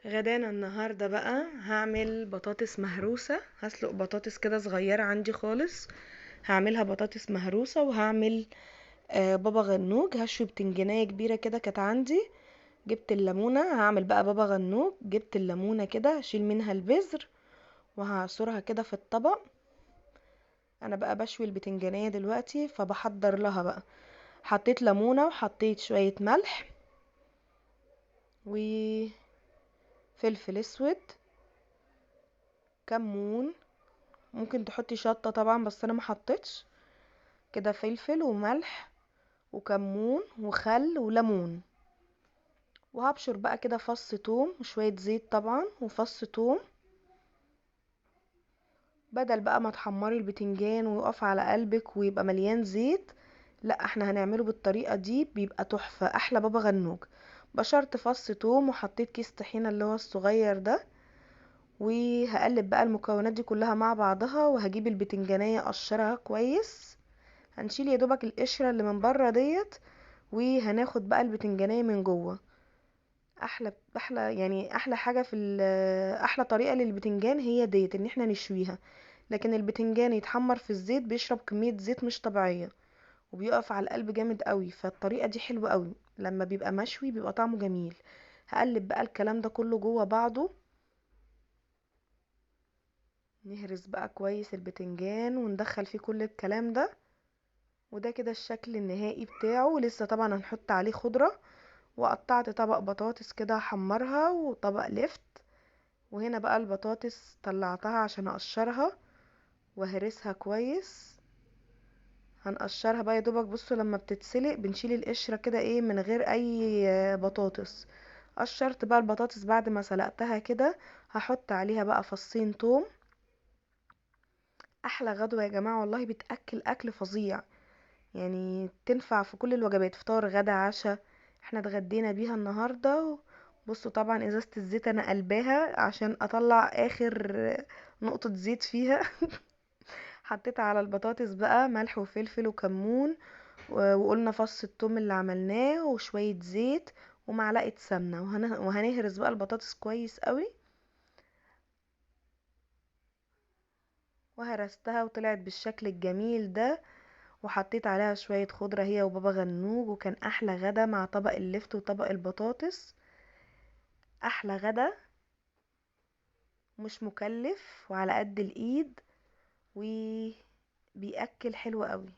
غدانا النهاردة بقى هعمل بطاطس مهروسة. هسلق بطاطس كده صغيرة عندي خالص، هعملها بطاطس مهروسة. وهعمل بابا غنوج. هشوي بتنجانية كبيرة كده كانت عندي، جبت الليمونة. هعمل بقى بابا غنوج، جبت الليمونة كده هشيل منها البذر وهعصرها كده في الطبق. انا بقى بشوي البتنجانية دلوقتي فبحضر لها بقى. حطيت ليمونة وحطيت شوية ملح وفلفل اسود، كمون، ممكن تحطي شطة طبعا بس انا ما حطيتش. كده فلفل وملح وكمون وخل وليمون. وهبشر بقى كده فص توم وشوية زيت طبعا وفص توم. بدل بقى ما تحمري البتنجان ويقف على قلبك ويبقى مليان زيت، لا احنا هنعمله بالطريقة دي بيبقى تحفة، احلى بابا غنوج. بشرت فص توم وحطيت كيس طحينة اللي هو الصغير ده. وهقلب بقى المكونات دي كلها مع بعضها، وهجيب البتنجانية اقشرها كويس. هنشيل يا دوبك القشرة اللي من بره ديت، وهناخد بقى البتنجانية من جوه. احلى يعني احلى حاجة في احلى طريقة للبتنجان هي ديت، ان احنا نشويها. لكن البتنجان يتحمر في الزيت بيشرب كمية زيت مش طبيعية، وبيقف على القلب جامد قوي. فالطريقة دي حلوة قوي لما بيبقى مشوي، بيبقى طعمه جميل. هقلب بقى الكلام ده كله جوه بعضه. نهرس بقى كويس البتنجان وندخل فيه كل الكلام ده. وده كده الشكل النهائي بتاعه. لسه طبعا هنحط عليه خضرة. وقطعت طبق بطاطس كده احمرها وطبق لفت. وهنا بقى البطاطس طلعتها عشان اقشرها وهرسها كويس. هنقشرها بقى يا دوبك. بصوا لما بتتسلق بنشيل القشرة كده ايه من غير اي بطاطس. قشرت بقى البطاطس بعد ما سلقتها كده. هحط عليها بقى فصين توم. احلى غدوة يا جماعة والله، بتأكل اكل فظيع. يعني تنفع في كل الوجبات، فطار غدا عشاء. احنا اتغدينا بيها النهاردة. بصوا طبعا ازازة الزيت انا قلباها عشان اطلع اخر نقطة زيت فيها. حطيت على البطاطس بقى ملح وفلفل وكمون، وقلنا فص الثوم اللي عملناه وشوية زيت ومعلقة سمنة. وهنهرس بقى البطاطس كويس قوي. وهرستها وطلعت بالشكل الجميل ده. وحطيت عليها شوية خضرة هي وبابا غنوج، وكان احلى غدا مع طبق اللفت وطبق البطاطس. احلى غدا، مش مكلف وعلى قد الايد، وبيأكل حلو قوي.